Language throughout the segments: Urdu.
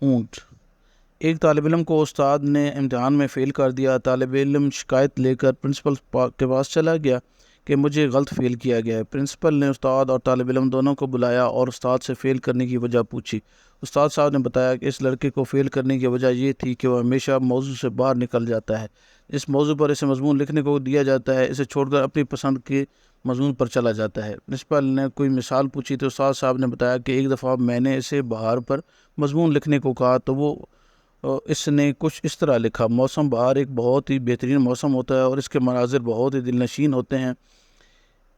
اونٹ۔ ایک طالب علم کو استاد نے امتحان میں فیل کر دیا۔ طالب علم شکایت لے کر پرنسپل کے پاس چلا گیا کہ مجھے غلط فیل کیا گیا ہے۔ پرنسپل نے استاد اور طالب علم دونوں کو بلایا اور استاد سے فیل کرنے کی وجہ پوچھی۔ استاد صاحب نے بتایا کہ اس لڑکے کو فیل کرنے کی وجہ یہ تھی کہ وہ ہمیشہ موضوع سے باہر نکل جاتا ہے۔ اس موضوع پر اسے مضمون لکھنے کو دیا جاتا ہے، اسے چھوڑ کر اپنی پسند کے مضمون پر چلا جاتا ہے۔ پرنسپل نے کوئی مثال پوچھی تو استاد صاحب نے بتایا کہ ایک دفعہ میں نے اسے بہار پر مضمون لکھنے کو کہا تو وہ اس نے کچھ اس طرح لکھا: موسم بہار ایک بہت ہی بہترین موسم ہوتا ہے اور اس کے مناظر بہت ہی دل نشین ہوتے ہیں۔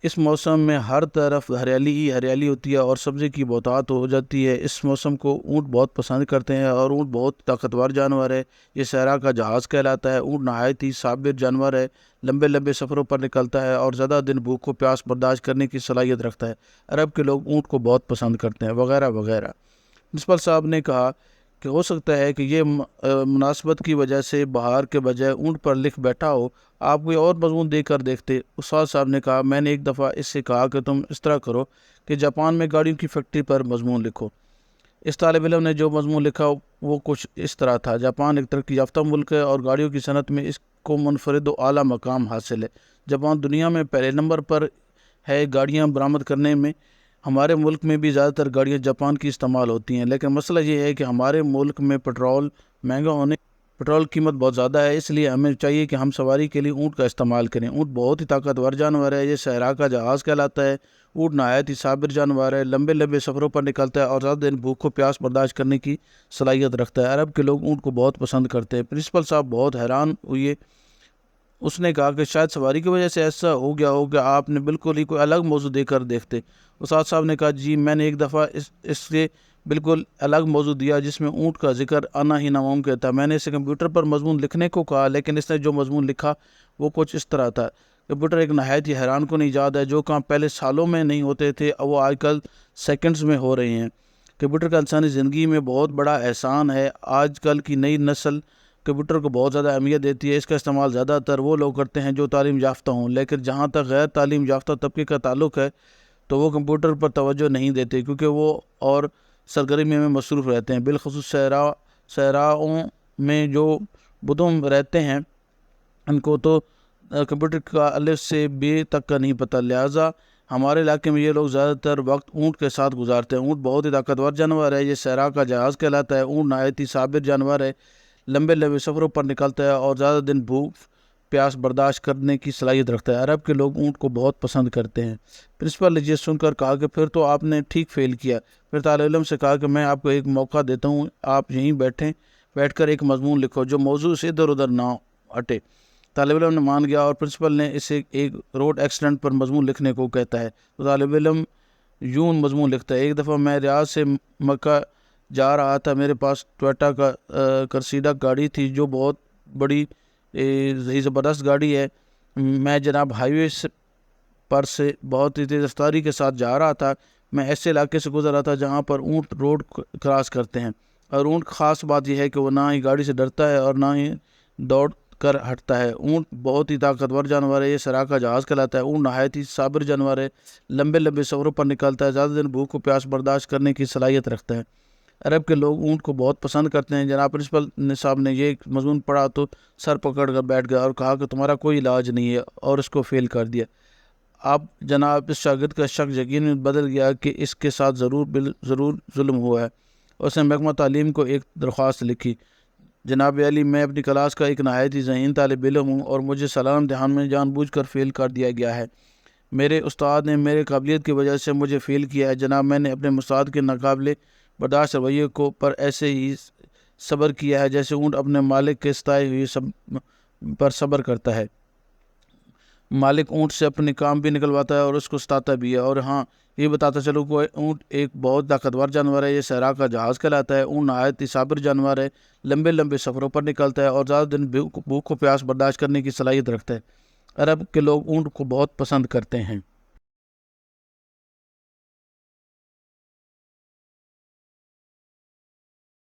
اس موسم میں ہر طرف ہریالی ہی ہریالی ہوتی ہے اور سبزی کی بہتات ہو جاتی ہے۔ اس موسم کو اونٹ بہت پسند کرتے ہیں اور اونٹ بہت طاقتور جانور ہے، یہ صحرا کا جہاز کہلاتا ہے۔ اونٹ نہایت ہی صابر جانور ہے، لمبے لمبے سفروں پر نکلتا ہے اور زیادہ دن بھوک و پیاس برداشت کرنے کی صلاحیت رکھتا ہے۔ عرب کے لوگ اونٹ کو بہت پسند کرتے ہیں، وغیرہ وغیرہ۔ پرنسپل صاحب نے کہا کہ ہو سکتا ہے کہ یہ مناسبت کی وجہ سے بہار کے بجائے اونٹ پر لکھ بیٹھا ہو، آپ کوئی اور مضمون دے کر دیکھتے۔ استاد صاحب نے کہا میں نے ایک دفعہ اس سے کہا کہ تم اس طرح کرو کہ جاپان میں گاڑیوں کی فیکٹری پر مضمون لکھو۔ اس طالب علم نے جو مضمون لکھا وہ کچھ اس طرح تھا: جاپان ایک ترقی یافتہ ملک ہے اور گاڑیوں کی صنعت میں اس کو منفرد و اعلیٰ مقام حاصل ہے۔ جاپان دنیا میں پہلے نمبر پر ہے گاڑیاں برآمد کرنے میں۔ ہمارے ملک میں بھی زیادہ تر گاڑیاں جاپان کی استعمال ہوتی ہیں، لیکن مسئلہ یہ ہے کہ ہمارے ملک میں پٹرول مہنگا ہونے پٹرول قیمت بہت زیادہ ہے، اس لیے ہمیں چاہیے کہ ہم سواری کے لیے اونٹ کا استعمال کریں۔ اونٹ بہت ہی طاقتور جانور ہے، یہ صحرا کا جہاز کہلاتا ہے۔ اونٹ نہایت ہی صابر جانور ہے، لمبے لمبے سفروں پر نکلتا ہے اور زیادہ دن بھوک و پیاس برداشت کرنے کی صلاحیت رکھتا ہے۔ عرب کے لوگ اونٹ کو بہت پسند کرتے ہیں۔ پرنسپل صاحب بہت حیران ہوئے۔ اس نے کہا کہ شاید سواری کی وجہ سے ایسا ہو گیا ہو کہ آپ نے بالکل ہی کوئی الگ موضوع دے کر دیکھتے۔ استاد صاحب نے کہا جی میں نے ایک دفعہ اس سے بالکل الگ موضوع دیا جس میں اونٹ کا ذکر آنا ہی ناممکن تھا۔ میں نے اسے کمپیوٹر پر مضمون لکھنے کو کہا، لیکن اس نے جو مضمون لکھا وہ کچھ اس طرح تھا: کمپیوٹر ایک نہایت ہی حیران کن ایجاد ہے، جو کام پہلے سالوں میں نہیں ہوتے تھے وہ آج کل سیکنڈز میں ہو رہے ہیں۔ کمپیوٹر کا انسانی زندگی میں بہت بڑا احسان ہے۔ آج کل کی نئی نسل کمپیوٹر کو بہت زیادہ اہمیت دیتی ہے۔ اس کا استعمال زیادہ تر وہ لوگ کرتے ہیں جو تعلیم یافتہ ہوں، لیکن جہاں تک غیر تعلیم یافتہ طبقے کا تعلق ہے تو وہ کمپیوٹر پر توجہ نہیں دیتے کیونکہ وہ اور سرگرمی میں مصروف رہتے ہیں۔ بالخصوص صحراؤں میں جو بدو رہتے ہیں ان کو تو کمپیوٹر کا الف سے بے تک کا نہیں پتہ، لہٰذا ہمارے علاقے میں یہ لوگ زیادہ تر وقت اونٹ کے ساتھ گزارتے ہیں۔ اونٹ بہت ہی طاقتور جانور ہے، یہ صحرا کا جہاز کہلاتا ہے۔ اونٹ نہایت ہی صابر جانور ہے، لمبے لمبے سفروں پر نکلتا ہے اور زیادہ دن بھوک پیاس برداشت کرنے کی صلاحیت رکھتا ہے۔ عرب کے لوگ اونٹ کو بہت پسند کرتے ہیں۔ پرنسپل نے یہ سن کر کہا کہ پھر تو آپ نے ٹھیک فیل کیا۔ پھر طالب علم سے کہا کہ میں آپ کو ایک موقع دیتا ہوں، آپ یہیں بیٹھ کر ایک مضمون لکھو جو موضوع سے ادھر ادھر نہ ہٹے۔ طالب علم نے مان گیا اور پرنسپل نے اسے ایک روڈ ایکسیڈنٹ پر مضمون لکھنے کو کہتا ہے تو طالب علم یوں مضمون لکھتا ہے: ایک دفعہ میں ریاض سے مکہ جا رہا تھا، میرے پاس ٹویوٹا کا کرسیڈا گاڑی تھی جو بہت بڑی زبردست گاڑی ہے۔ میں جناب ہائی وے پر سے بہت ہی تیز رفتاری کے ساتھ جا رہا تھا۔ میں ایسے علاقے سے گزر رہا تھا جہاں پر اونٹ روڈ کراس کرتے ہیں، اور اونٹ خاص بات یہ ہے کہ وہ نہ ہی گاڑی سے ڈرتا ہے اور نہ ہی دوڑ کر ہٹتا ہے۔ اونٹ بہت ہی طاقتور جانور ہے، یہ صحرا کا جہاز کہلاتا ہے۔ اونٹ نہایت ہی صابر جانور ہے، لمبے لمبے سفروں پر نکلتا ہے، زیادہ دن بھوک و پیاس برداشت کرنے کی صلاحیت رکھتا ہے۔ عرب کے لوگ اونٹ کو بہت پسند کرتے ہیں۔ جناب پرنسپل صاحب نے یہ مضمون پڑھا تو سر پکڑ کر بیٹھ گیا اور کہا کہ تمہارا کوئی علاج نہیں ہے، اور اس کو فیل کر دیا۔ اب جناب اس شاگرد کا شک یقین میں بدل گیا کہ اس کے ساتھ ضرور ظلم ہوا ہے۔ اس نے محکمہ تعلیم کو ایک درخواست لکھی: جناب علی، میں اپنی کلاس کا ایک نہایت ہی ذہین طالب علم ہوں اور مجھے سالانہ امتحان میں جان بوجھ کر فیل کر دیا گیا ہے۔ میرے استاد نے میرے قابلیت کی وجہ سے مجھے فیل کیا ہے۔ جناب میں نے اپنے استاد کے ناقابل برداشت رویے پر ایسے ہی صبر کیا ہے جیسے اونٹ اپنے مالک کے ستائے ہوئے پر صبر کرتا ہے۔ مالک اونٹ سے اپنے کام بھی نکلواتا ہے اور اس کو ستاتا بھی ہے۔ اور ہاں یہ بتاتا چلو کہ اونٹ ایک بہت طاقتور جانور ہے، یہ صحرا کا جہاز کہلاتا ہے۔ اونٹ نہایت ہی صابر جانور ہے، لمبے لمبے سفروں پر نکلتا ہے اور زیادہ دن بھوک و پیاس برداشت کرنے کی صلاحیت رکھتا ہے۔ عرب کے لوگ اونٹ کو بہت پسند کرتے ہیں۔